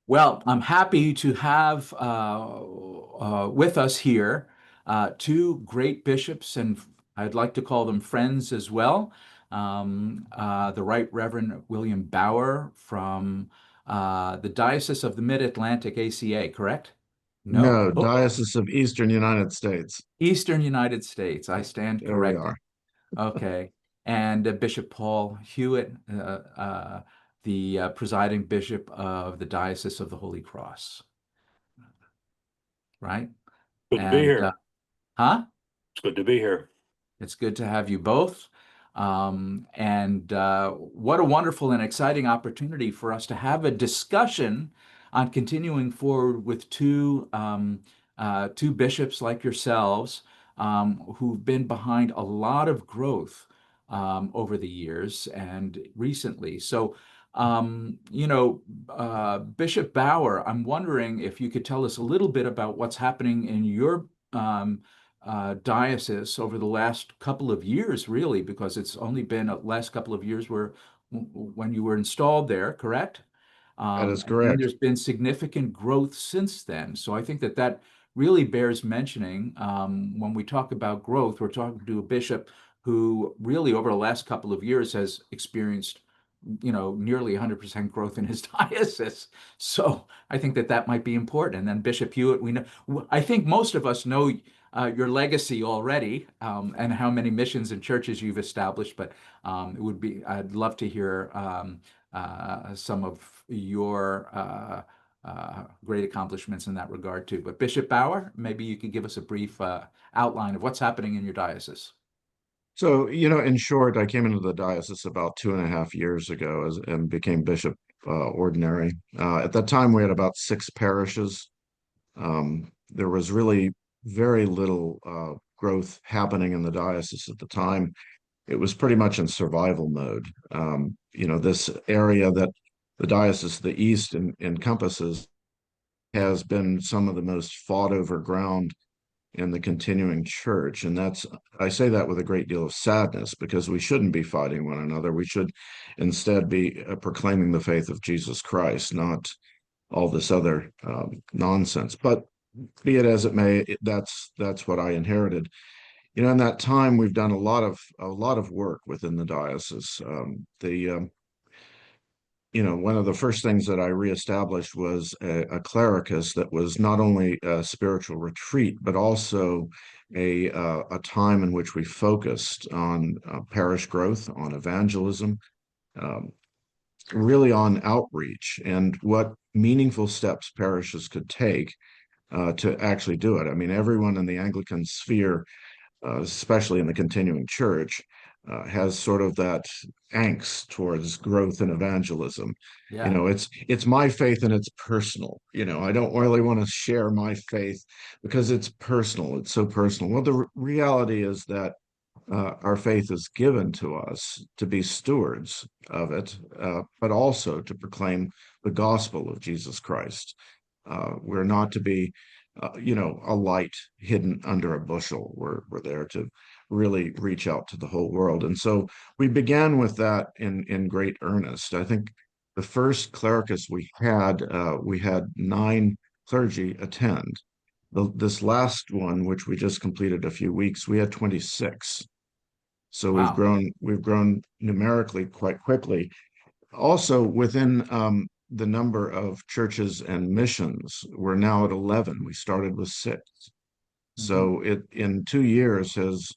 Well, I'm happy to have with us here two great bishops, and I'd like to call them friends as well. The Right Reverend William Bauer from the Diocese of the Mid-Atlantic ACA, correct? No? No, Oh, Diocese of Eastern United States. Eastern United States. I stand There we corrected. are. Okay. And Bishop Paul Hewett, the presiding bishop of the Diocese of the Holy Cross, right? Good to be And here. huh? It's good to be here. It's good to have you both. And what a wonderful and exciting opportunity for us to have a discussion on continuing forward with two bishops like yourselves who've been behind a lot of growth over the years and recently. So, Bishop Bauer, I'm wondering if you could tell us a little bit about what's happening in your diocese over the last couple of years, really, because it's only been the last couple of years when you were installed there, correct? That is And then correct. there's been significant growth since then. So I think that that really bears mentioning. When we talk about growth, we're talking to a bishop who really over the last couple of years has experienced, nearly 100% growth in his diocese. So I think that that might be important. And then Bishop Hewitt, we know, I think most of us know your legacy already, and how many missions and churches you've established, but I'd love to hear some of your great accomplishments in that regard too. But Bishop Bauer, maybe you could give us a brief outline of what's happening in your diocese. So, in short, I came into the diocese about 2.5 years ago and became bishop ordinary. At that time, we had about six parishes. There was really very little growth happening in the diocese at the time. It was pretty much in survival mode. This area that the diocese, the East, encompasses has been some of the most fought over ground in the continuing church. And I say that with a great deal of sadness because we shouldn't be fighting one another. We should instead be proclaiming the faith of Jesus Christ, not all this other nonsense. But be it as it may, that's what I inherited. In that time, we've done a lot of work within the diocese. One of the first things that I reestablished was a clericus that was not only a spiritual retreat, but also a time in which we focused on parish growth, on evangelism, um, really on outreach and what meaningful steps parishes could take to actually do it. I mean, everyone in the Anglican sphere, especially in the continuing church, has sort of that angst towards growth and evangelism. Yeah. It's my faith and it's personal. I don't really want to share my faith because it's personal. It's so personal. Well, the reality is that our faith is given to us to be stewards of it, but also to proclaim the gospel of Jesus Christ. We're not to be, a light hidden under a bushel. We're there to really reach out to the whole world. And so we began with that in great earnest. I think the first clericus we had 9 clergy attend. This last one, which we just completed a few weeks, we had 26. So Wow. we've grown numerically quite quickly. Also, within the number of churches and missions, we're now at 11. We started with 6. Hmm. So it in 2 years has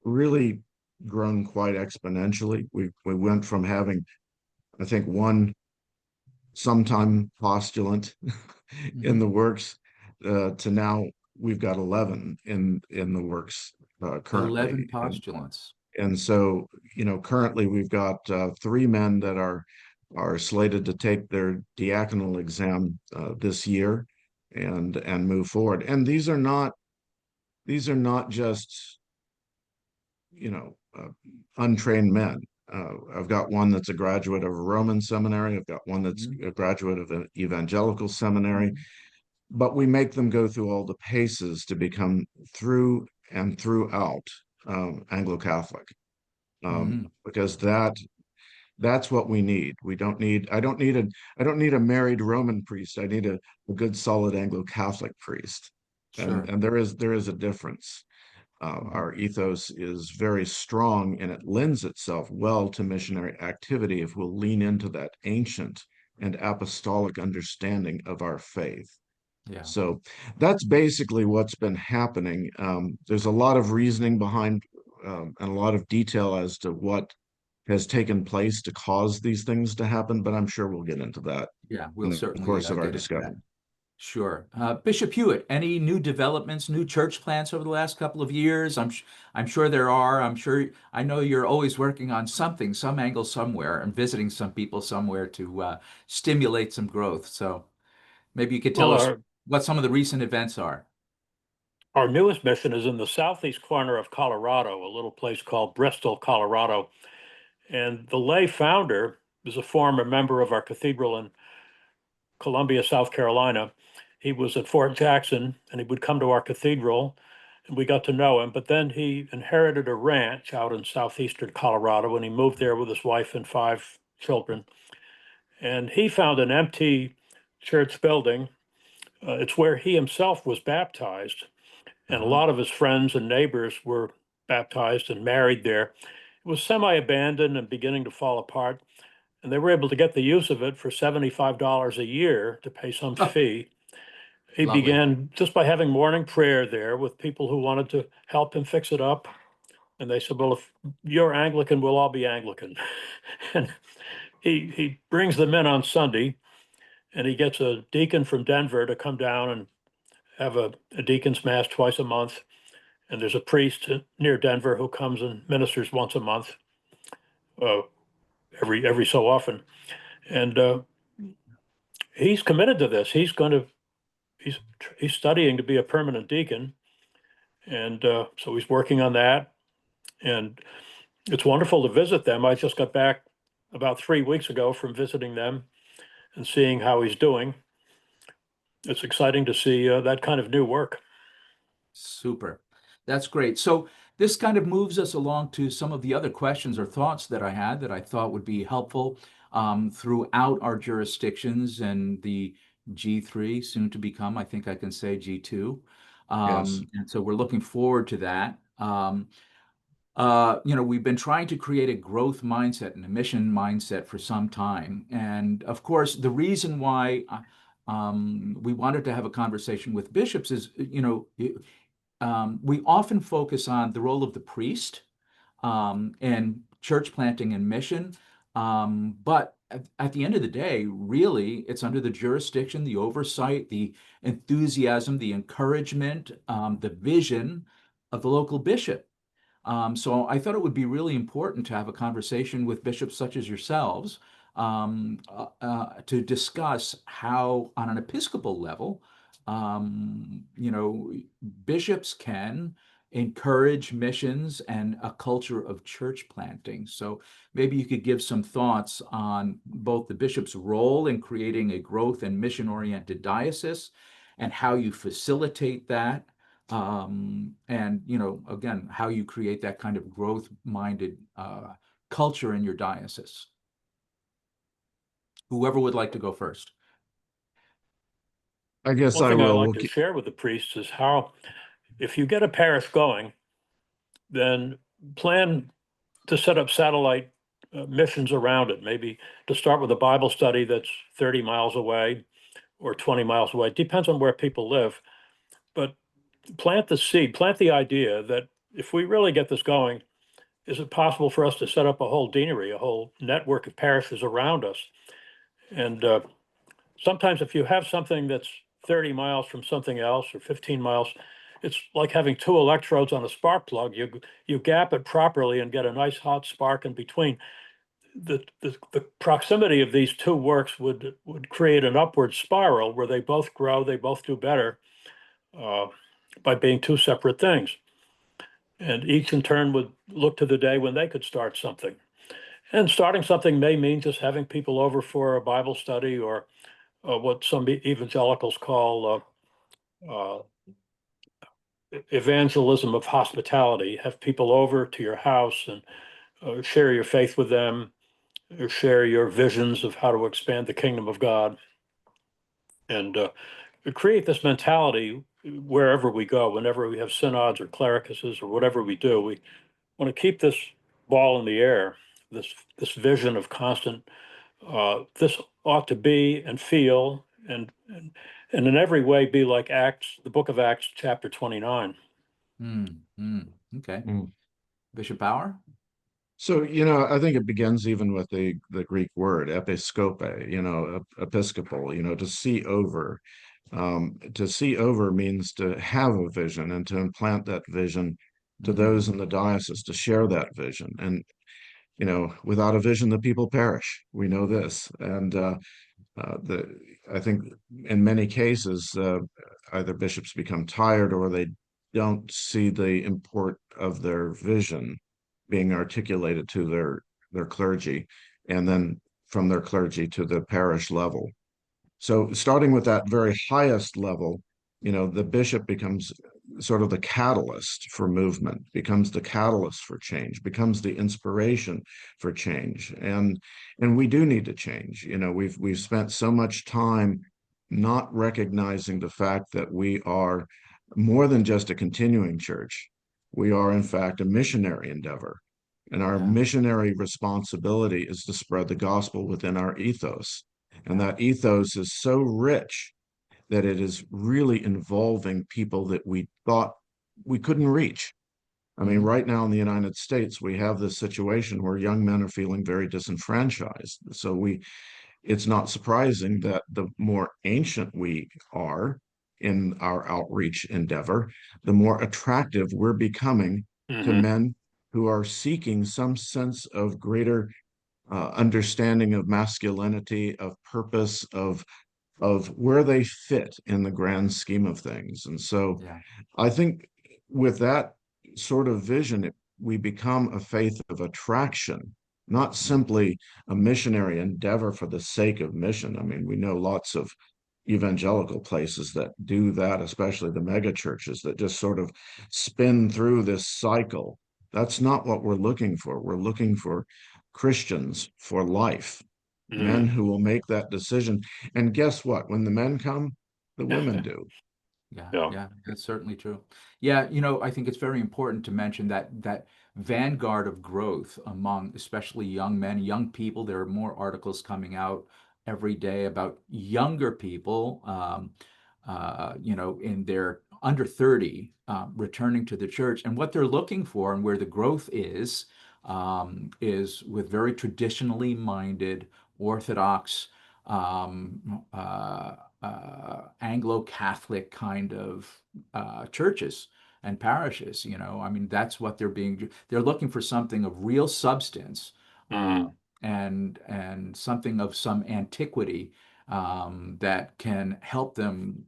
really grown quite exponentially. We went from having, I think, one sometime postulant in Hmm. the works to now we've got 11 in the works 11 currently. postulants. And so, currently we've got 3 men that are slated to take their diaconal exam this year and move forward. And these are not just, you know, uh, untrained men. I've got one that's a graduate of a Roman seminary. I've got one that's Mhm. a graduate of an evangelical seminary. Mhm. But we make them go through all the paces to become through and throughout Anglo-Catholic, Mhm. because that That's what we need. I don't need a married Roman priest. I need a good solid Anglo-Catholic priest. Sure. And there is a difference. Our ethos is very strong and it lends itself well to missionary activity if we'll lean into that ancient and apostolic understanding of our faith. Yeah. So that's basically what's been happening. There's a lot of reasoning behind and a lot of detail as to what has taken place to cause these things to happen, but I'm sure we'll get into that Yeah, in we'll the certainly course of our get into that. discussion. Sure. Bishop Hewett, any new developments, new church plants over the last couple of years? I'm sure there are. I know you're always working on something, some angle somewhere, and visiting some people somewhere to stimulate some growth. So maybe you could tell Well, us what some of the recent events are. our newest mission is in the southeast corner of Colorado, a little place called Bristol, Colorado. And the lay founder is a former member of our cathedral in Columbia, South Carolina. He was at Fort Jackson and he would come to our cathedral and we got to know him. But then he inherited a ranch out in southeastern Colorado and he moved there with his wife and 5 children. And he found an empty church building. It's where he himself was baptized. And a Uh-huh. lot of his friends and neighbors were baptized and married there. It was semi-abandoned and beginning to fall apart. And they were able to get the use of it for $75 a year to pay some Oh, fee. He lovely. began just by having morning prayer there with people who wanted to help him fix it up. And they said, well, if you're Anglican, we'll all be Anglican. And he brings them in on Sunday and he gets a deacon from Denver to come down and have a deacon's mass twice a month. And there's a priest near Denver who comes and ministers once a month, uh, every so often. And he's committed to this. He's he's studying to be a permanent deacon, and so he's working on that. And it's wonderful to visit them. I just got back about 3 weeks ago from visiting them and seeing how he's doing. It's exciting to see that kind of new work. Super. That's great. So this kind of moves us along to some of the other questions or thoughts that I had that I thought would be helpful throughout our jurisdictions and the G3, soon to become, I think I can say G2. Yes. And so we're looking forward to that. We've been trying to create a growth mindset and a mission mindset for some time. And of course, the reason why we wanted to have a conversation with bishops is, we often focus on the role of the priest and church planting and mission. But at the end of the day, really, it's under the jurisdiction, the oversight, the enthusiasm, the encouragement, the vision of the local bishop. So I thought it would be really important to have a conversation with bishops such as yourselves to discuss how, on an Episcopal level, bishops can encourage missions and a culture of church planting. So maybe you could give some thoughts on both the bishop's role in creating a growth and mission-oriented diocese and how you facilitate that. And again, how you create that kind of growth-minded culture in your diocese. Whoever would like to go first. I guess One I thing I will. like to share with the priests is how, if you get a parish going, then plan to set up satellite missions around it. Maybe to start with a Bible study that's 30 miles away or 20 miles away. It depends on where people live. But plant the seed, plant the idea that if we really get this going, is it possible for us to set up a whole deanery, a whole network of parishes around us? And sometimes if you have something that's 30 miles from something else or 15 miles, it's like having 2 electrodes on a spark plug. You gap it properly and get a nice hot spark in between. The proximity of these two works would create an upward spiral where they both grow, they both do better uh, by being two separate things. And each in turn would look to the day when they could start something. And starting something may mean just having people over for a Bible study or what some evangelicals call uh, evangelism of hospitality. Have people over to your house and share your faith with them, share your visions of how to expand the kingdom of God, and create this mentality wherever we go, whenever we have synods or clericuses or whatever we do. We want to keep this ball in the air, this vision of constant, this ought to be and feel and in every way be like Acts, the book of Acts, chapter 29. Okay. Mm. Bishop Bauer? So, I think it begins even with the Greek word episkope, episcopal, to see over. To see over means to have a vision and to implant that vision to those in the diocese, to share that vision. And, without a vision, the people perish. We know this. And I think in many cases, either bishops become tired or they don't see the import of their vision being articulated to their clergy, and then from their clergy to the parish level. So starting with that very highest level, the bishop becomes sort of the catalyst for movement, becomes the catalyst for change, becomes the inspiration for change. And we do need to change. We've spent so much time not recognizing the fact that we are more than just a continuing church. We are, in fact, a missionary endeavor. And our missionary responsibility is to spread the gospel within our ethos. And that ethos is so rich that it is really involving people that we thought we couldn't reach. I mean, right now in the United States, we have this situation where young men are feeling very disenfranchised. So it's not surprising that the more ancient we are in our outreach endeavor, the more attractive we're becoming to men who are seeking some sense of greater understanding of masculinity, of purpose, of where they fit in the grand scheme of things. And so I think with that sort of vision, we become a faith of attraction, not simply a missionary endeavor for the sake of mission. I mean, we know lots of evangelical places that do that, especially the mega churches that just sort of spin through this cycle. That's not what we're looking for. We're looking for Christians for life, men who will make that decision. And guess what? When the men come, the women do. Yeah, that's certainly true. Yeah, I think it's very important to mention that vanguard of growth among especially young men, young people. There are more articles coming out every day about younger people, in their under 30, returning to the church, and what they're looking for and where the growth is with very traditionally minded, Orthodox, Anglo-Catholic kind of churches and parishes. I mean, that's what they're looking for, something of real substance, and something of some antiquity, that can help them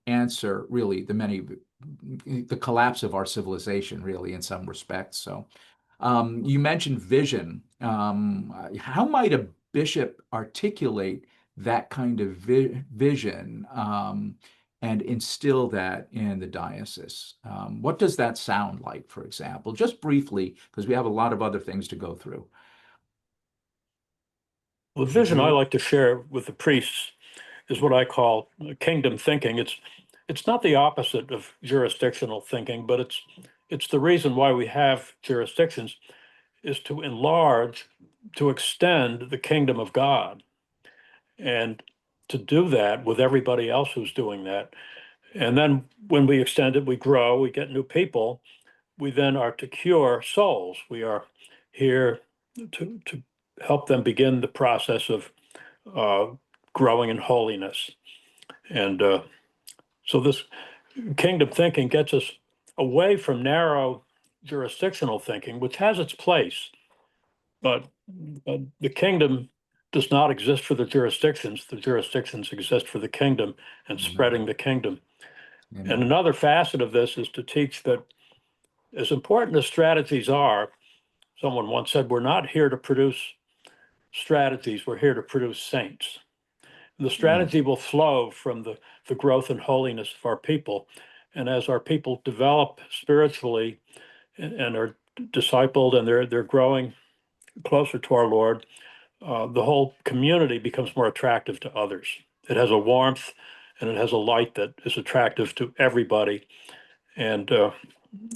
answer really the collapse of our civilization, really, in some respects. So you mentioned vision. How might a bishop articulate that kind of vision, and instill that in the diocese? What does that sound like, for example? Just briefly, because we have a lot of other things to go through. The vision I like to share with the priests is what I call kingdom thinking. It's not the opposite of jurisdictional thinking, but it's the reason why we have jurisdictions, is to enlarge, to extend the kingdom of God, and to do that with everybody else who's doing that. And then when we extend it, we grow, we get new people. We then are to cure souls. We are here to help them begin the process of growing in holiness. And so this kingdom thinking gets us away from narrow jurisdictional thinking, which has its place, but the kingdom does not exist for the jurisdictions. The jurisdictions exist for the kingdom and spreading the kingdom. Amen. And another facet of this is to teach that, as important as strategies are, someone once said, we're not here to produce strategies, we're here to produce saints. And the strategy will flow from the growth and holiness of our people. And as our people develop spiritually and are discipled and they're growing closer to our Lord, the whole community becomes more attractive to others. It has a warmth and it has a light that is attractive to everybody. And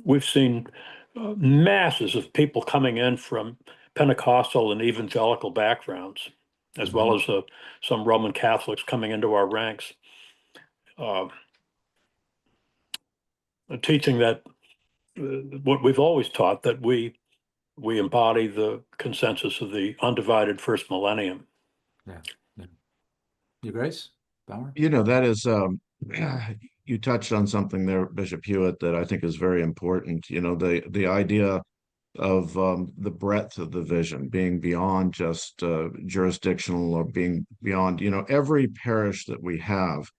we've seen masses of people coming in from Pentecostal and evangelical backgrounds, as well as some Roman Catholics coming into our ranks, uh, teaching that what we've always taught, that we embody the consensus of the undivided first millennium. Yeah. Yeah. Your Grace, Bauer? That is, you touched on something there, Bishop Hewett, that I think is very important. The idea of the breadth of the vision being beyond just jurisdictional, or being beyond, every parish that we have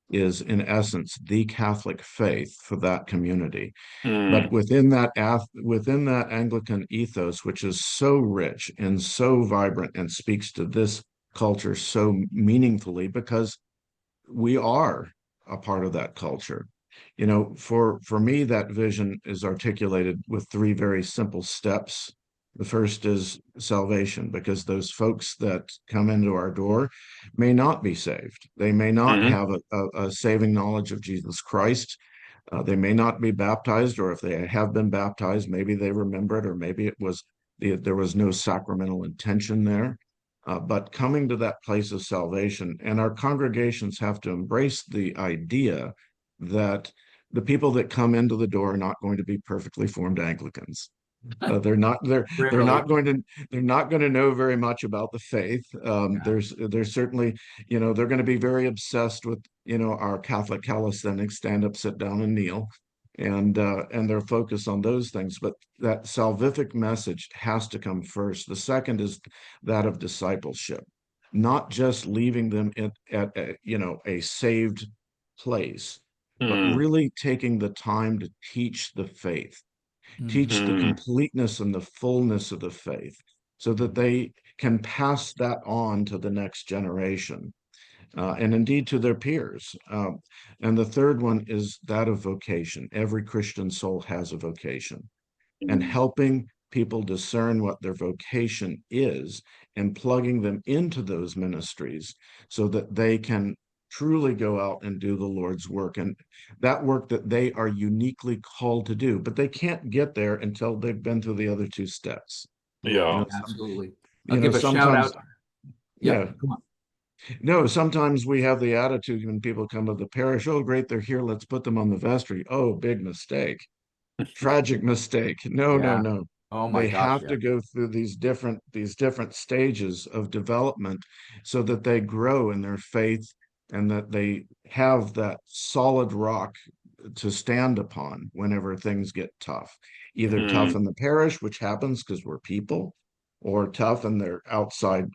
is in essence the Catholic faith for that community. But within that Anglican ethos, which is so rich and so vibrant and speaks to this culture so meaningfully, because we are a part of that culture. For me, that vision is articulated with three very simple steps. The first is salvation, because those folks that come into our door may not be saved. They may not have a saving knowledge of Jesus Christ. They may not be baptized, or if they have been baptized, maybe they remember it, or maybe there was no sacramental intention there. But coming to that place of salvation, and our congregations have to embrace the idea that the people that come into the door are not going to be perfectly formed Anglicans. They're not going to know very much about the faith. There's certainly, they're going to be very obsessed with, our Catholic calisthenics, stand up, sit down, and kneel, and their focus on those things. But that salvific message has to come first. The second is that of discipleship, not just leaving them at a saved place, but really taking the time to teach the faith, teach the completeness and the fullness of the faith, so that they can pass that on to the next generation, and indeed to their peers. And the third one is that of vocation. Every Christian soul has a vocation, and helping people discern what their vocation is and plugging them into those ministries so that they can truly go out and do the Lord's work, and that work that they are uniquely called to do. But they can't get there until they've been through the other two steps. Yeah. Absolutely. I'll give a shout out. Yeah. Come on. No, sometimes we have the attitude when people come to the parish, oh, great, they're here, let's put them on the vestry. Oh, big mistake. Tragic mistake. No, Yeah. no. Oh my They gosh, have to go through these different stages of development so that they grow in their faith, and that they have that solid rock to stand upon whenever things get tough. Either tough in the parish, which happens because we're people, or tough in their outside,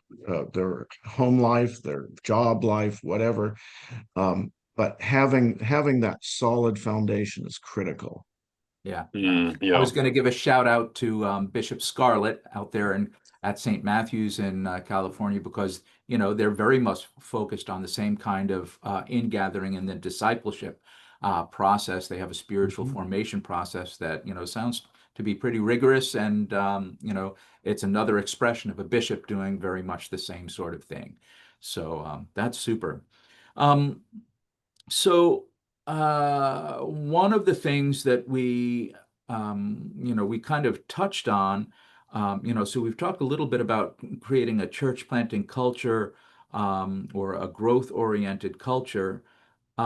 their home life, their job life, whatever. But having that solid foundation is critical. Yeah. Yeah. I was going to give a shout out to Bishop Scarlett out there at St. Matthew's in California, because they're very much focused on the same kind of ingathering and then discipleship process. They have a spiritual formation process that sounds to be pretty rigorous, and it's another expression of a bishop doing very much the same sort of thing. So that's super. So one of the things that we kind of touched on, so we've talked a little bit about creating a church planting culture, or a growth-oriented culture. We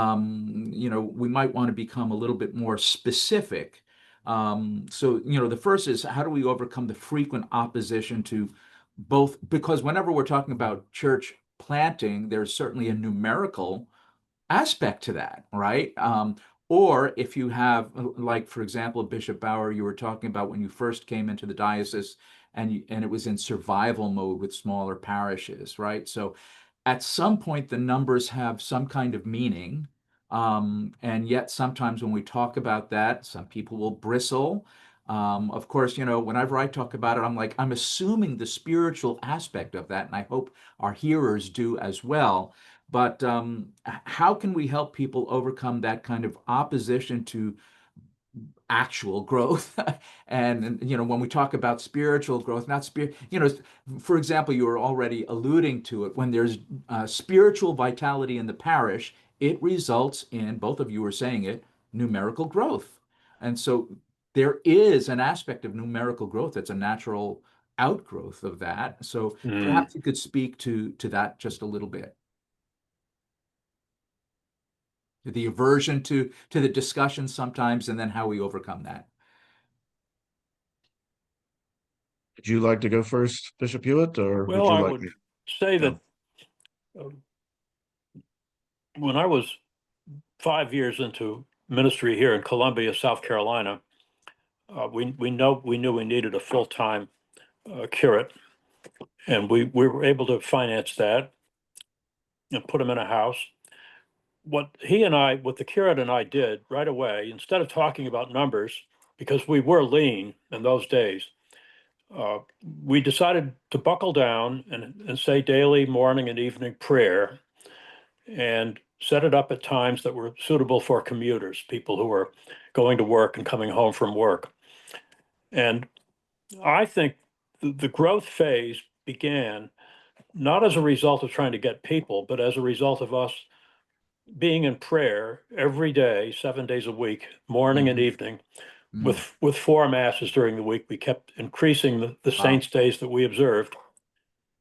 might want to become a little bit more specific. So, the first is, how do we overcome the frequent opposition to both? Because whenever we're talking about church planting, there's certainly a numerical aspect to that, right? Or if you have, like, for example, Bishop Bauer, you were talking about when you first came into the diocese, and it was in survival mode with smaller parishes, right? So at some point, the numbers have some kind of meaning. And yet sometimes when we talk about that, some people will bristle. Of course, whenever I talk about it, I'm assuming the spiritual aspect of that, and I hope our hearers do as well. But how can we help people overcome that kind of opposition to actual growth. And, when we talk about spiritual growth, not spirit, for example, you were already alluding to it. When there's spiritual vitality in the parish, it results in, both of you were saying it, numerical growth. And so there is an aspect of numerical growth that's a natural outgrowth of that. So Mm. perhaps you could speak to that just a little bit. The aversion to the discussion sometimes, and then how we overcome that. Would you like to go first, Bishop Hewett, or would Well, you I like would me? say Yeah. that when I was 5 years into ministry here in Columbia, South Carolina, we knew we needed a full-time curate, and we were able to finance that and put him in a house. What the curate and I did right away, instead of talking about numbers, because we were lean in those days, uh, we decided to buckle down and say daily morning and evening prayer, and set it up at times that were suitable for commuters, people who were going to work and coming home from work. And I think the growth phase began not as a result of trying to get people, but as a result of us being in prayer every day, 7 days a week, morning and Mhm. evening, Mm. with four masses during the week. We kept increasing the Wow. saints' days that we observed,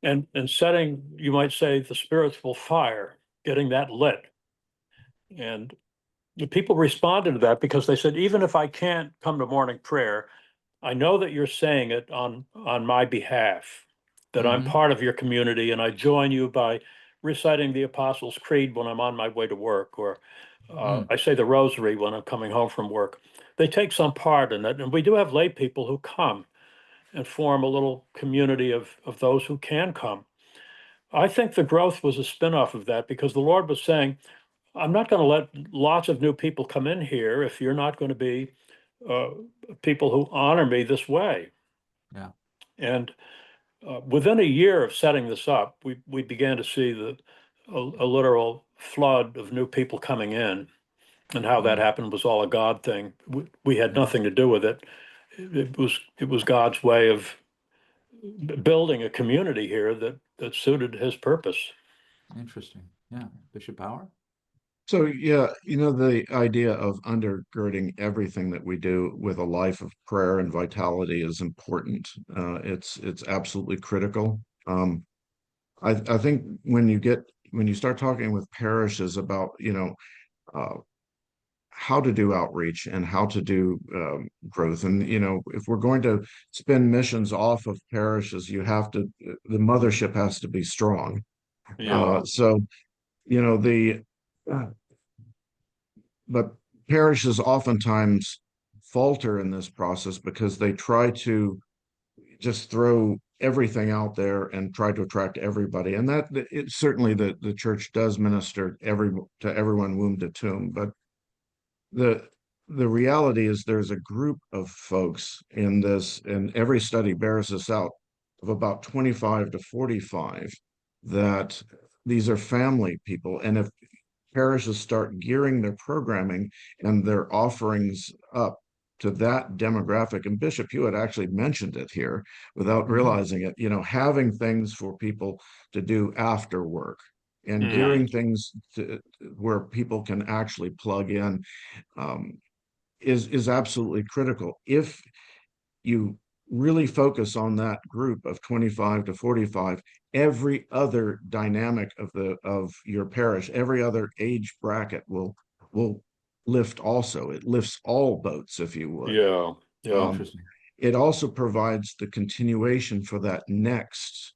and setting, you might say, the spiritual fire, getting that lit. And the people responded to that because they said, even if I can't come to morning prayer, I know that you're saying it on my behalf, that I'm Hmm. part of your community, and I join you by reciting the Apostles' Creed when I'm on my way to work, or Mm. I say the Rosary when I'm coming home from work. They take some part in it, and we do have lay people who come and form a little community of those who can come. I think the growth was a spinoff of that, because the Lord was saying, I'm not going to let lots of new people come in here if you're not going to be uh, people who honor me this way. Yeah. And within a year of setting this up, we began to see a literal flood of new people coming in. And how that Mm. happened was all a God thing. We had Yeah. nothing to do with it. It was God's way of building a community here that suited His purpose. Interesting. Yeah. Bishop Power? So yeah, the idea of undergirding everything that we do with a life of prayer and vitality is important. It's absolutely critical. I think when you start talking with parishes about uh, how to do outreach and how to do growth, and if we're going to spin missions off of parishes, the mothership has to be strong. Yeah, So the but parishes oftentimes falter in this process because they try to just throw everything out there and try to attract everybody. And that it certainly the church does minister to everyone womb to tomb, but the the reality is there's a group of folks in this, and every study bears this out, of about 25 to 45, that these are family people. And if parishes start gearing their programming and their offerings up to that demographic, and Bishop Hewitt actually mentioned it here without Hmm. realizing it, having things for people to do after work and mm, Yeah. gearing things to where people can actually plug in, um, is absolutely critical. If you really focus on that group of 25 to 45, every other dynamic of your parish, every other age bracket will lift also. It lifts all boats, if you would. yeah, yeah, Um, Interesting. it also provides the continuation for that next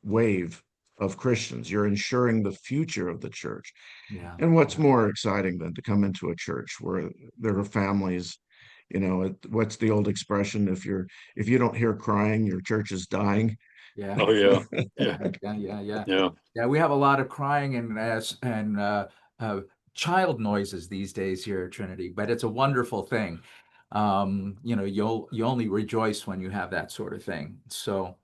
wave of Christians. You're ensuring the future of the church. Yeah. And what's Yeah. more exciting than to come into a church where there are families? What's the old expression? If you don't hear crying, your church is dying. Yeah. oh yeah, yeah, Yeah. Yeah. Yeah. Yeah. yeah. Yeah. We have a lot of crying and uh, child noises these days here at Trinity, but it's a wonderful thing. You only rejoice when you have that sort of thing. So,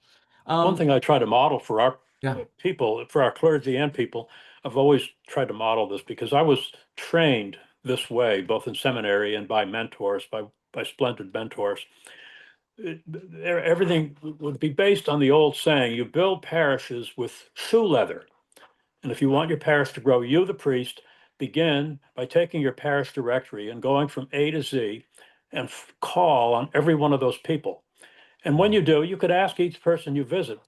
One um, thing I try to model for our yeah. people, for our clergy and people, I've always tried to model this because I was trained this way, both in seminary and by mentors, by by splendid mentors. Everything would be based on the old saying, you build parishes with shoe leather. And if you want your parish to grow, you, the priest, begin by taking your parish directory and going from A to Z and call on every one of those people. And when you do, you could ask each person you visit.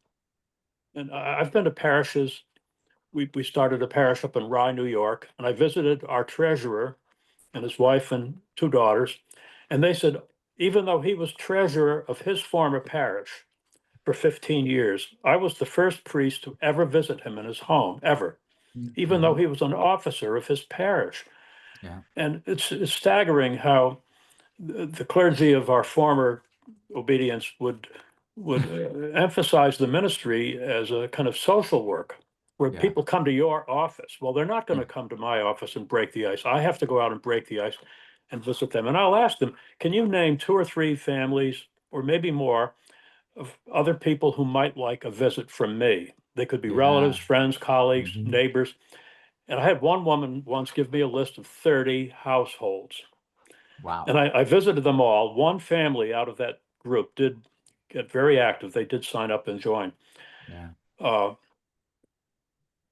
And I've been to parishes. We started a parish up in Rye, New York, and I visited our treasurer and his wife and two daughters. And they said, even though he was treasurer of his former parish for 15 years, I was the first priest to ever visit him in his home, ever, even though he was an officer of his parish. Yeah. And it's staggering how the clergy of our former obedience would emphasize the ministry as a kind of social work, where Yeah. people come to your office. Well, they're not going to come to my office and break the ice. I have to go out and break the ice and visit them. And I'll ask them, can you name 2 or 3 families, or maybe more, of other people who might like a visit from me? They could be relatives, Yeah. friends, colleagues, Mhm. neighbors. And I had one woman once give me a list of 30 households. Wow. And I visited them all. One family out of that group did get very active. They did sign up and join. Yeah. Uh,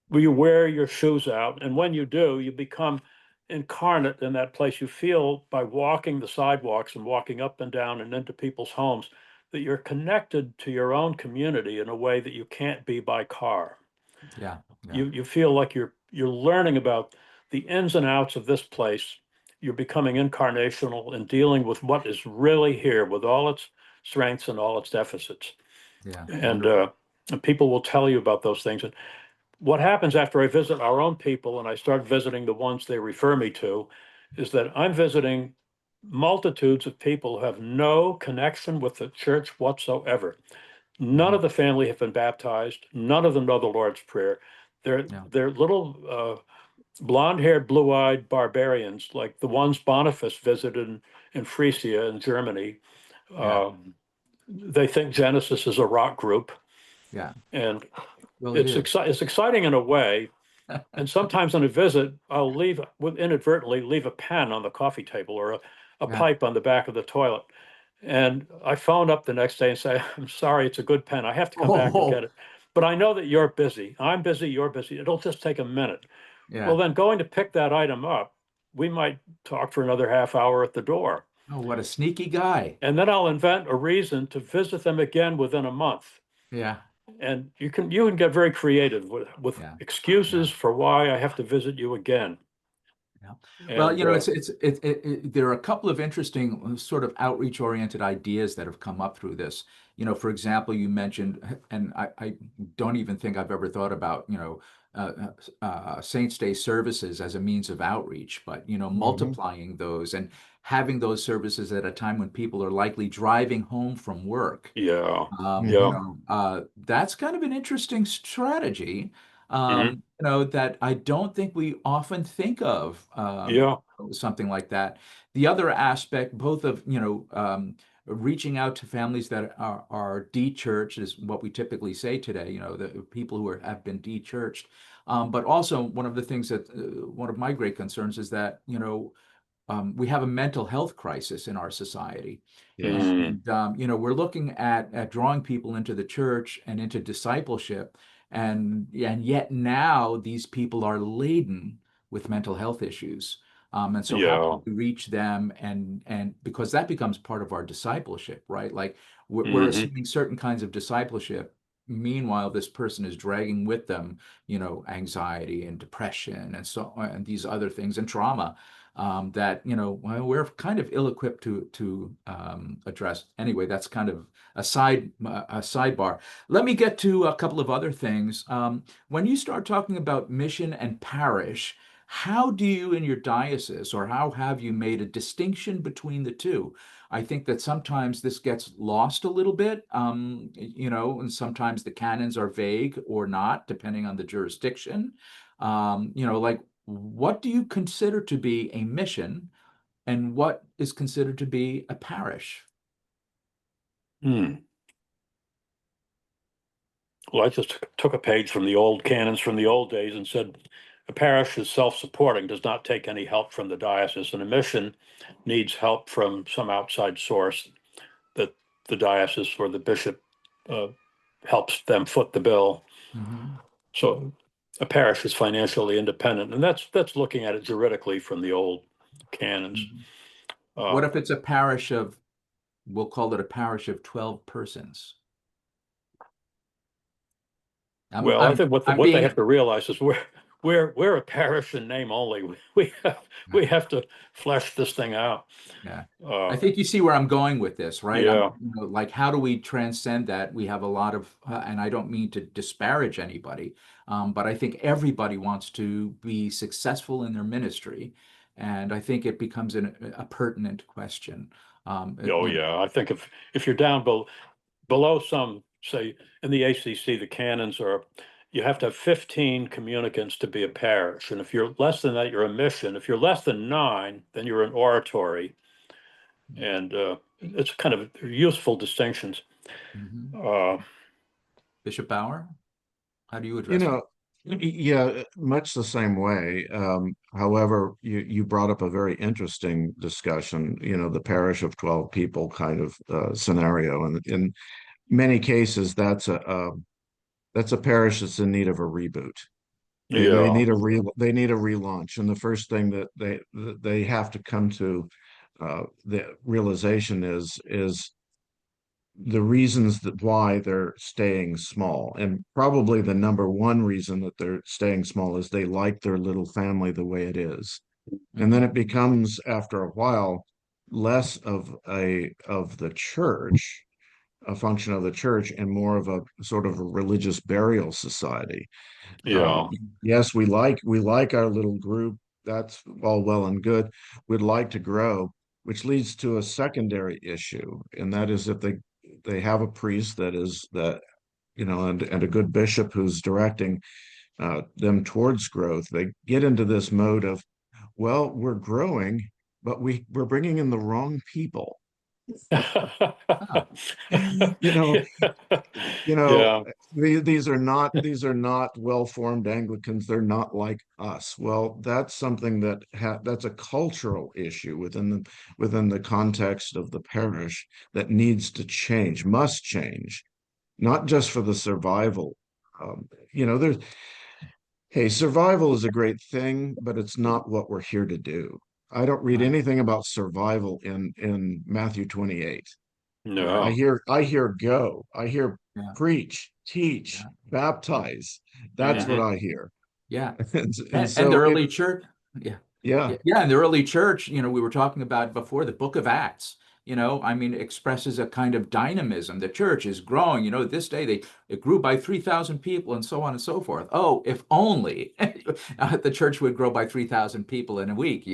will you wear your shoes out? And when you do, you become incarnate in that place. You feel by walking the sidewalks and walking up and down and into people's homes that you're connected to your own community in a way that you can't be by car. Yeah. Yeah. You feel like you're learning about the ins and outs of this place. You're becoming incarnational and dealing with what is really here, with all its strengths and all its deficits. Yeah. And Wonderful. and people will tell you about those things. And what happens after I visit our own people and I start visiting the ones they refer me to is that I'm visiting multitudes of people who have no connection with the church whatsoever. None of the family have been baptized. None of them know the Lord's Prayer. Yeah. They're little blonde-haired, blue-eyed barbarians like the ones Boniface visited in Frisia in Germany. Yeah. They think Genesis is a rock group, Yeah. and Well, it is. it's exciting in a way. And sometimes on a visit, I'll inadvertently leave a pen on the coffee table or a Yeah. pipe on the back of the toilet. And I phone up the next day and say, I'm sorry, it's a good pen. I have to come back and get Oh, it. But I know that you're busy. I'm busy, you're busy. It'll just take a minute. Well, yeah. then going to pick that item up, we might talk for another half hour at the door. Oh, what a sneaky guy. And then I'll invent a reason to visit them again within a month. Yeah. And you can get very creative with Yeah. Yeah. excuses for why I have to visit you again. Yeah. Well, And there are a couple of interesting sort of outreach-oriented ideas that have come up through this. For example, you mentioned, and I don't even think I've ever thought about, Saints' Day services as a means of outreach, but, Mhm. multiplying those and having those services at a time when people are likely driving home from work. yeah, Mhm. That's kind of an interesting strategy, mhm, that I don't think we often think of, yeah, something like that. The other aspect, both of, reaching out to families that are de-churched is what we typically say today, the people who have been de-churched. But also one of the things that, one of my great concerns is that, we have a mental health crisis in our society. Yes. mm, And we're looking at drawing people into the church and into discipleship, and yet now these people are laden with mental health issues. And so how yeah, can we reach them, and because that becomes part of our discipleship, right? Like we're mhm, assuming certain kinds of discipleship. Meanwhile, this person is dragging with them, anxiety and depression and so and these other things and trauma, that well, we're kind of ill-equipped to address. Anyway, that's kind of a sidebar. Let me get to a couple of other things. When you start talking about mission and parish, how do you in your diocese, or how have you made a distinction between the two? I think that sometimes this gets lost a little bit, and sometimes the canons are vague or not, depending on the jurisdiction. Like, what do you consider to be a mission, and what is considered to be a parish? mm. Well, I just took a page from the old canons from the old days and said, a parish is self-supporting, does not take any help from the diocese, and a mission needs help from some outside source that the diocese or the bishop helps them foot the bill. Mhm. So a parish is financially independent, and that's looking at it juridically from the old canons. Mhm. Uh, What if it's a parish of, we'll call it a parish of 12 persons? I'm, well, I I'm, think what I'm they being, have to realize is we're a parish in name only. We have to flesh this thing out. yeah. Uh, I think you see where I'm going with this, right? yeah, Like, how do we transcend that? We have a lot of, and I don't mean to disparage anybody, but I think everybody wants to be successful in their ministry, and I think it becomes a pertinent question. oh You know, yeah. I think if you're down below some, say in the ACC, the canons are, you have to have 15 communicants to be a parish. And if you're less than that, you're a mission. If you're less than 9, then you're an oratory. And it's kind of useful distinctions. mhm. Uh, Bishop Bauer, how do you You address that? know, yeah, much the same way. However, you brought up a very interesting discussion, the parish of 12 people kind of scenario. And in many cases, that's a parish that's in need of a reboot. They yeah. need they need a relaunch. And the first thing that they have to come to the realization is the reasons that why they're staying small. And probably the number one reason that they're staying small is they like their little family the way it is. And then Mhm. it becomes, after a while, less of the church, a function of the church, and more of a sort of a religious burial society. Uh, Yeah. yes, we like our little group. That's all well and good. We'd like to grow, which leads to a secondary issue, and that is if they have a priest and a good bishop who's directing them towards growth. They get into this mode of, well, we're growing, but we're bringing in the wrong people. Ah, You know, you know, Yeah. these are not well-formed Anglicans. They're not like us. Well, that's something that's a cultural issue within the context of the parish that needs to change, must change, not just for the survival. There's Hey, survival is a great thing, but it's not what we're here to do. I don't read right, anything about survival in Matthew 28. I No. hear I hear go. I hear yeah, preach, teach, yeah, baptize. That's yeah, what Hmm. I hear. yeah. And And the so early church, yeah. yeah. Yeah, in the early church, we were talking about before the book of Acts, I mean, expresses a kind of dynamism. The church is growing, this day it grew by 3,000 people and so on and so forth. Oh, if only the church would grow by 3,000 people in a week,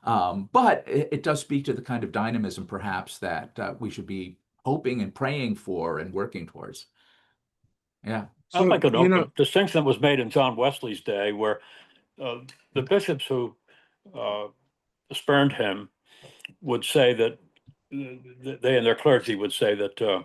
But it does speak to the kind of dynamism perhaps that we should be hoping and praying for and working towards. Yeah. I So like a distinction that was made in John Wesley's day where uh, the bishops who uh, spurned him would say that they and their clergy would say that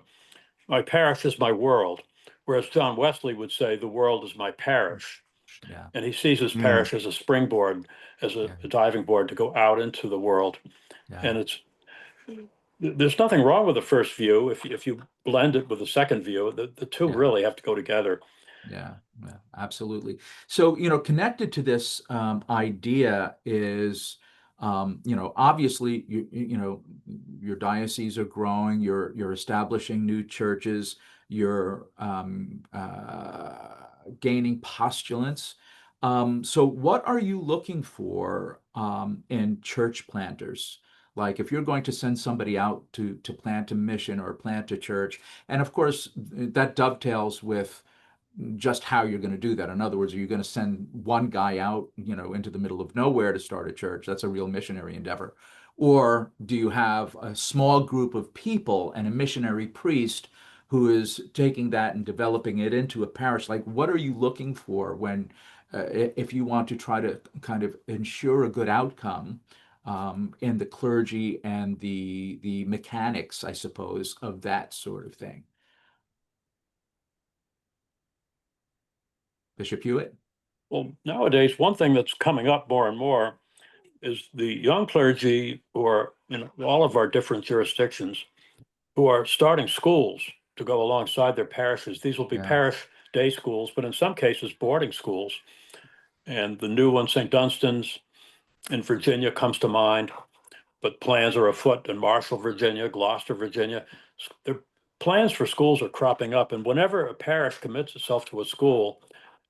my parish is my world, whereas John Wesley would say the world is my parish. Yeah. And he sees his mm, parish as a springboard, as Yeah. a diving board to go out into the world. Yeah. And there's nothing wrong with the first view if you blend it with the second view. The two Yeah. really have to go together. Yeah, yeah, absolutely. So, connected to this idea is, obviously, your dioceses are growing. You're establishing new churches. You're gaining postulants. So, what are you looking for in church planters? Like, if you're going to send somebody out to plant a mission or plant a church, and of course, that dovetails with just how you're going to do that. In other words, are you going to send one guy out, into the middle of nowhere to start a church? That's a real missionary endeavor. Or do you have a small group of people and a missionary priest who is taking that and developing it into a parish? Like, what are you looking for when, if you want to try to kind of ensure a good outcome in the clergy and the mechanics, I suppose, of that sort of thing? Bishop Hewett? Well, nowadays, one thing that's coming up more and more is the young clergy who are in all of our different jurisdictions who are starting schools to go alongside their parishes. These will be Yeah. parish day schools, but in some cases, boarding schools. And the new one, St. Dunstan's in Virginia, comes to mind, but plans are afoot in Marshall, Virginia, Gloucester, Virginia. The plans for schools are cropping up, and whenever a parish commits itself to a school,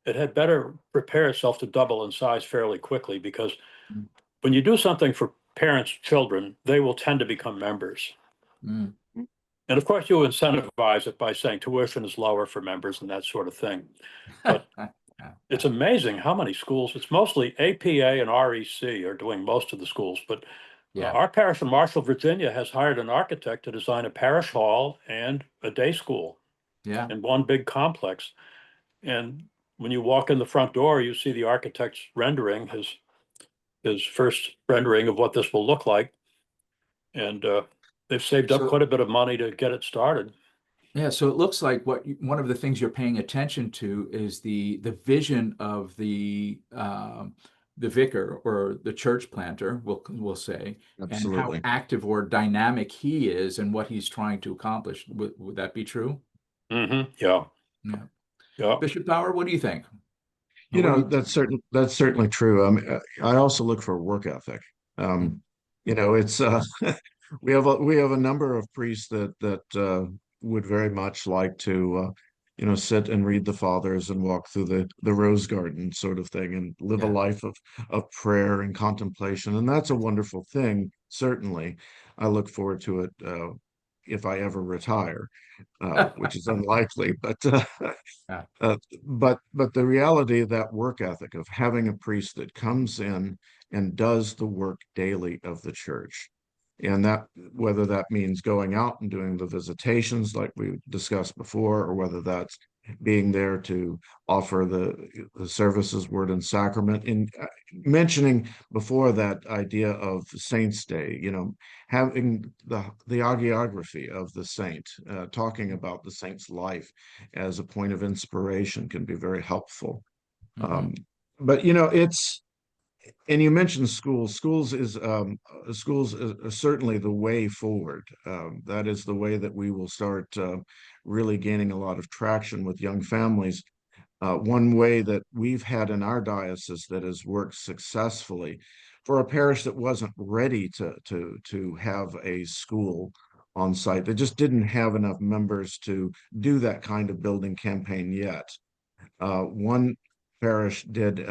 it had better prepare itself to double in size fairly quickly, because Mm. when you do something for parents' children, they will tend to become members. Mm. And of course, you incentivize it by saying tuition is lower for members and that sort of thing. But it's amazing how many schools, it's mostly APA and REC are doing most of the schools, but Yeah. our parish in Marshall, Virginia has hired an architect to design a parish hall and a day school Yeah. in one big complex. And when you walk in the front door, you see the architect's rendering, his first rendering of what this will look like. And they've saved up So quite a bit of money to get it started. yeah, so it looks like one of the things you're paying attention to is the vision of the vicar or the church planter, we'll say, and how Absolutely. active or dynamic he is and what he's trying to accomplish. Would that be true? Yeah, Yeah. yeah. Bishop Bauer, what do you think? You What do know, you? that's certainly true. I also look for work ethic. Mm. Um, it's we have a number of priests that would very much like to sit and read the fathers and walk through the rose garden sort of thing and live a Yeah. life of prayer and contemplation. And that's a wonderful thing, certainly. I look forward to it if I ever retire, which is unlikely, but Yeah. uh, but the reality of that work ethic of having a priest that comes in and does the work daily of the church, and that whether that means going out and doing the visitations like we discussed before, or whether that's being there to offer the services, word and sacrament. In mentioning before that idea of Saints' Day, having the hagiography of the saint, talking about the saint's life as a point of inspiration can be very helpful. Hmm. Um, but and you mentioned schools. Schools is certainly the way forward. That is the way that we will start really gaining a lot of traction with young families. One way that we've had in our diocese that has worked successfully for a parish that wasn't ready to have a school on site. They just didn't have enough members to do that kind of building campaign yet. One parish did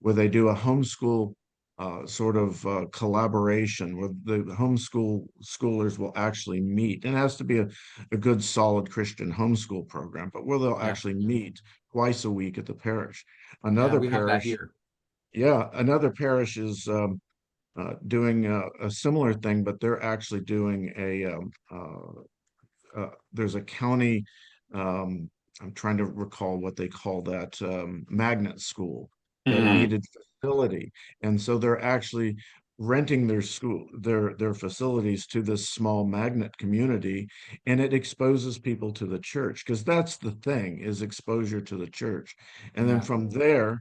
where they do a homeschool sort of collaboration where the schoolers will actually meet. And it has to be a good, solid Christian homeschool program, but where they'll Yeah. actually meet twice a week at the parish. Yeah. Another We have that parish, here. yeah, another parish is doing a similar thing, but they're actually doing there's a county, um, I'm trying to recall what they call that, magnet school that Mhm. needed facility. And so they're actually renting their facilities to this small magnet community, and it exposes people to the church, because that's the thing, is exposure to the church. And then Yeah. from there,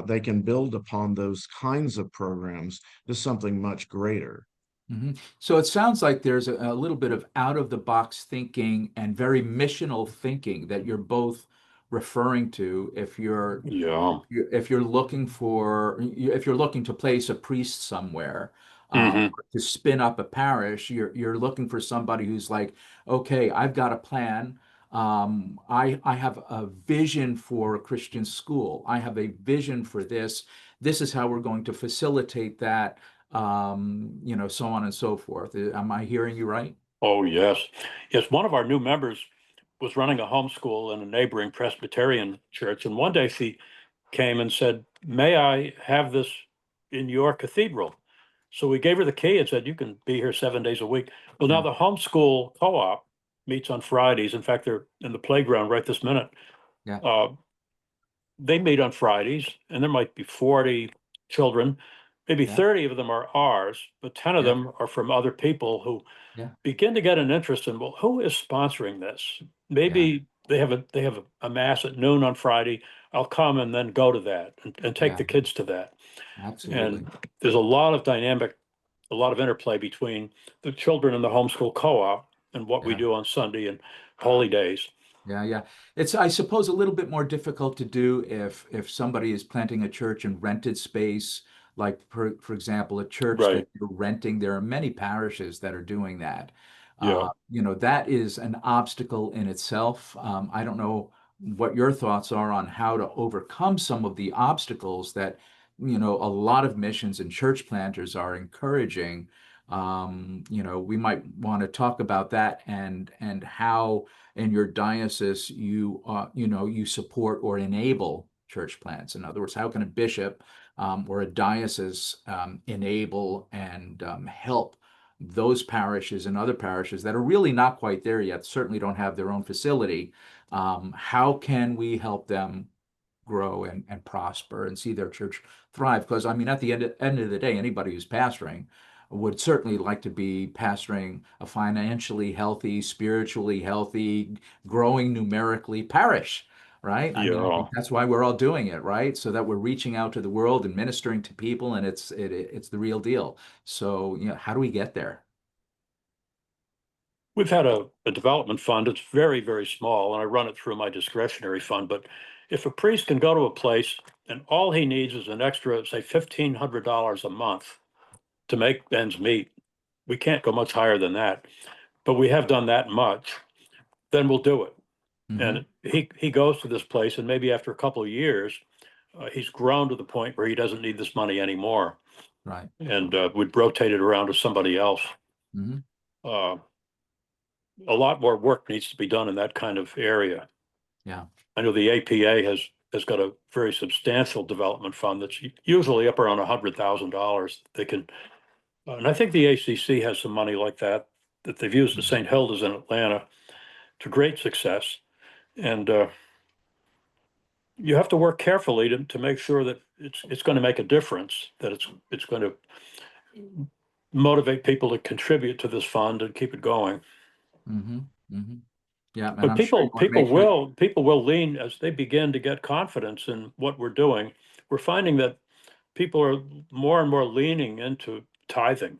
they can build upon those kinds of programs to something much greater. Hmm. So it sounds like there's a little bit of out of the box thinking and very missional thinking that you're both referring to Yeah. if you're looking if you're looking to place a priest somewhere, Hmm. to spin up a parish, you're looking for somebody who's like, okay, I've got a plan. I have a vision for a Christian school. I have a vision for this. This is how we're going to facilitate that, so on and so forth. Am I hearing you right? Oh, yes. Yes, one of our new members was running a homeschool in a neighboring Presbyterian church, and one day she came and said, "May I have this in your cathedral?" So we gave her the key and said, "You can be here 7 days a week." Well, now Yeah, the homeschool co-op meets on Fridays. In fact, they're in the playground right this minute. yeah, Uh, they meet on Fridays, and there might be 40 children. Maybe yeah, 30 of them are ours, but 10 of yeah, them are from other people who yeah, begin to get an interest in, well, who is sponsoring this? yeah, Maybe they have a mass at noon on Friday, I'll come and then go to that and take Yeah, the kids to that. absolutely. And there's a lot of dynamic, a lot of interplay between the children in the homeschool co-op and what we Yeah. do on Sunday and holy days. Yeah, yeah. It's, I suppose, a little bit more difficult to do if somebody is planting a church in rented space, like for example, a church that Right. you're renting. There are many parishes that are doing that. Yeah. That is an obstacle in itself. I don't know what your thoughts are on how to overcome some of the obstacles that, a lot of missions and church planters are encouraging. We might want to talk about that and how in your diocese you support or enable church plants. In other words, how can a bishop or a diocese enable and help those parishes and other parishes that are really not quite there yet, certainly don't have their own facility? How can we help them grow and prosper and see their church thrive? Because I mean, at the end of the day, anybody who's pastoring would certainly like to be pastoring a financially healthy, spiritually healthy, growing numerically parish, right? I mean, I think Yeah. that's why we're all doing it, right? So that we're reaching out to the world and ministering to people, and it's the real deal. So, how do we get there? We've had a development fund. It's very, very small, and I run it through my discretionary fund. But if a priest can go to a place and all he needs is an extra, say, $1,500 a month to make ends meet, we can't go much higher than that. But we have done that much, then we'll do it. Hmm. And he goes to this place, and maybe after a couple of years, he's grown to the point where he doesn't need this money anymore, Right. and we'd rotate it around to somebody else. Hmm. Uh, a lot more work needs to be done in that kind of area. Yeah. I know the APA has got a very substantial development fund that's usually up around $100,000. They can, and I think the ACC has some money like that that they've used at St. Hilda's in Atlanta to great success. And you have to work carefully to make sure that it's going to make a difference, that it's going to motivate people to contribute to this fund and keep it going. Hmm. Hmm. Yeah, and But I'm sure you want to make sure. people will lean as they begin to get confidence in what we're doing. We're finding that people are more and more leaning into tithing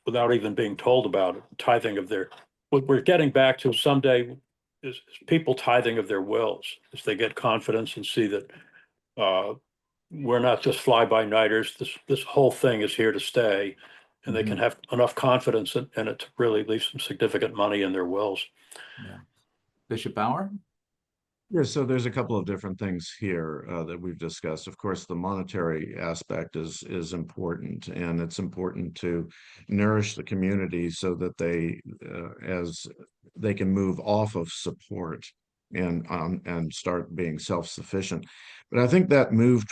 without even being told about it. Tithing of their, what we're getting back to someday is people tithing of their wills as they get confidence and see that uh, we're not just fly-by-nighters. This whole thing is here to stay, and they can Mhm. have enough confidence in it to really leave some significant money in their wills. Yeah. Bishop Bauer? Yeah, so there's a couple of different things here that we've discussed. Of course, the monetary aspect is important, and it's important to nourish the community so that as they can move off of support and start being self-sufficient. But I think that move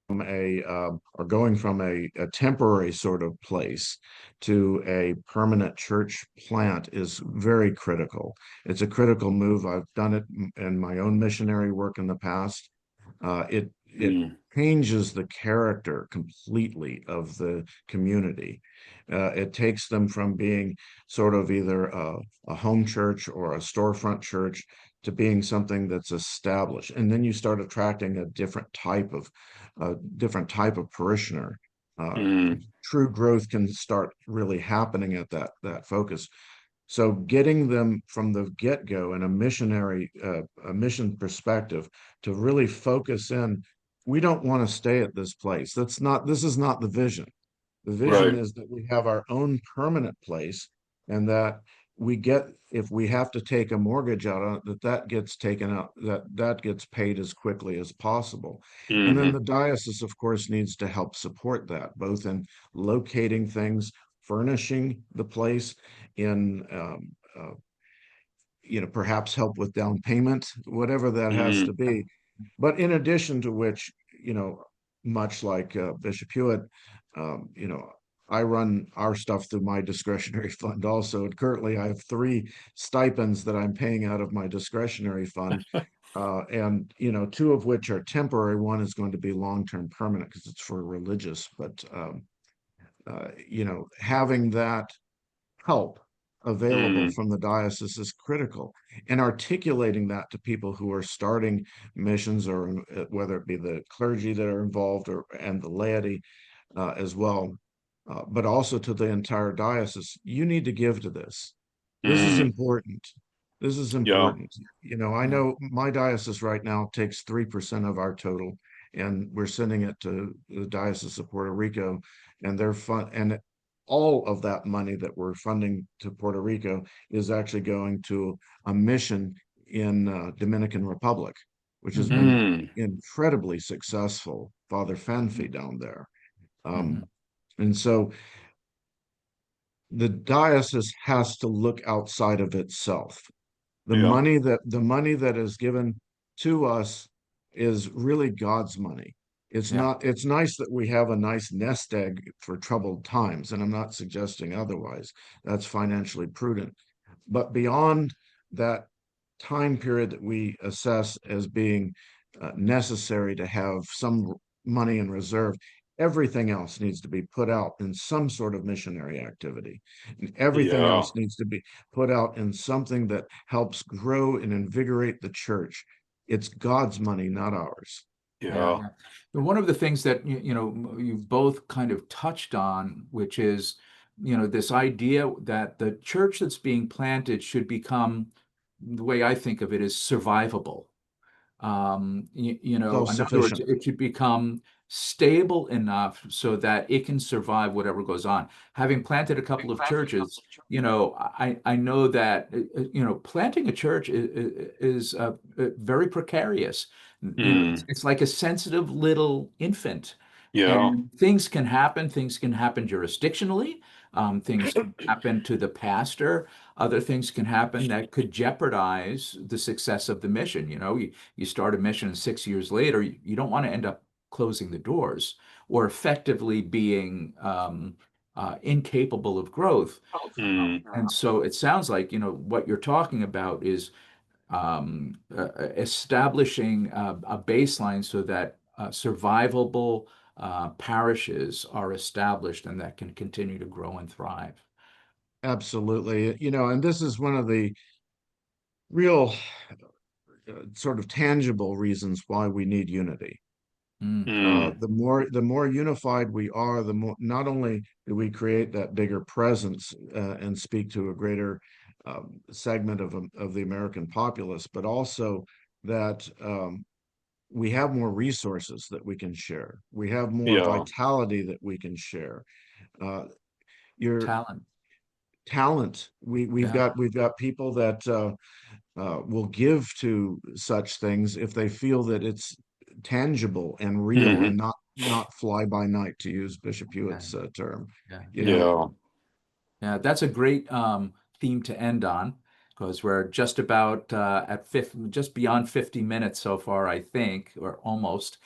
from or going from a temporary sort of place to a permanent church plant is very critical. It's a critical move. I've done it in my own missionary work in the past. It Mm, changes the character completely of the community. It takes them from being sort of either a home church or a storefront church to being something that's established, and then you start attracting a different type of parishioner. Uh, mm, True growth can start really happening at that focus. So getting them from the get-go in a mission perspective to really focus in, we don't want to stay at this place. This is not the vision. The vision right. is that we have our own permanent place, and that if we have to take a mortgage out on it, that gets taken out, that gets paid as quickly as possible. And then Hmm. the diocese, of course, needs to help support that, both in locating things, furnishing the place, in perhaps help with down payment, whatever that has to Mm, be. But in addition to which, you know, much like Bishop Hewett, you know, I run our stuff through my discretionary fund also. And currently I have 3 stipends that I'm paying out of my discretionary fund. And, two of which are temporary. One is going to be long-term permanent because it's for religious. But, having that help available from the diocese is critical. And articulating that to people who are starting missions, or whether it be the clergy that are involved, and the laity as well, but also to the entire diocese, you need to give to this. This is important. This is Yeah. important. I Yeah. know my diocese right now takes 3% of our total, and we're sending it to the Diocese of Puerto Rico, and they're fun. And all of that money that we're funding to Puerto Rico is actually going to a mission in Dominican Republic, which has been incredibly successful. Father Fanfi down there. Mhm. And so the diocese has to look outside of itself. Yeah. The money that is given to us is really God's money. Yeah. It's nice that we have a nice nest egg for troubled times, and I'm not suggesting otherwise. That's financially prudent. But beyond that time period that we assess as being necessary to have some money in reserve, everything else needs to be put out in some sort of missionary activity. And everything Yeah. else needs to be put out in something that helps grow and invigorate the church. It's God's money, not ours. Yeah, Yeah. yeah. But one of the things that you've both kind of touched on, which is, this idea that the church that's being planted should become, the way I think of it, is survivable. In other words, Self-sufficient. it should become stable enough so that it can survive whatever goes on. Having planted a couple of churches, I know that planting a church is very precarious. It's like a sensitive little infant, Yeah. and things can happen. Things can happen jurisdictionally. Things can happen to the pastor. Other things can happen that could jeopardize the success of the mission. You start a mission, and 6 years later, you don't want to end up closing the doors or effectively being incapable of growth. And so it sounds like, what you're talking about is establishing a baseline so that survivable parishes are established and that can continue to grow and thrive. Absolutely. And this is one of the real sort of tangible reasons why we need unity. Mm, The more unified we are, the more, not only do we create that bigger presence and speak to a greater segment of the American populace, but also that we have more resources that we can share. We have more Yeah. vitality that we can share. Uh, your talent. talent. We've Yeah. got people that will give to such things if they feel that it's tangible and real, and not fly by night, to use Bishop Yeah. Hewett's term. Yeah. You Yeah. know, Yeah. Yeah, that's a great theme to end on, because we're just about just beyond 50 minutes so far, I think, or almost.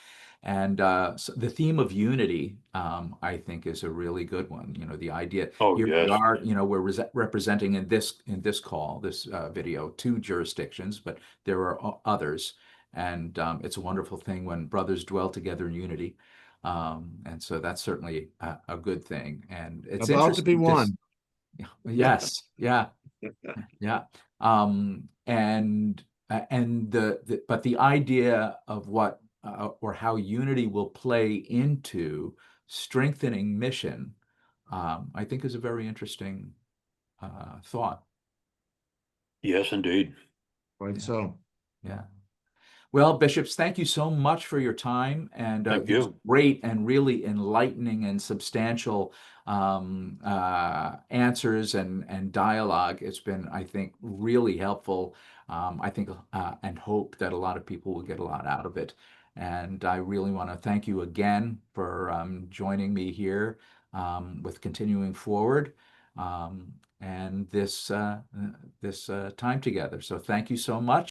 And so the theme of unity, I think, is a really good one. The idea Oh, here we yes. are, we're representing in this call, this video, two jurisdictions, but there are others, and it's a wonderful thing when brothers dwell together in unity. And so that's certainly a good thing. And it's about to be interesting to. one. Yes, yeah, yeah. And but the idea of what or how unity will play into strengthening mission, I think is a very interesting thought. Yes, indeed. Right. Yeah, So, yeah. Well, Bishops, thank you so much for your time and Thank these you. great and really enlightening and substantial answers and dialogue. It's been, I think, really helpful. I think and hope that a lot of people will get a lot out of it. And I really want to thank you again for joining me here with Continuing Forward and this time together. So thank you so much.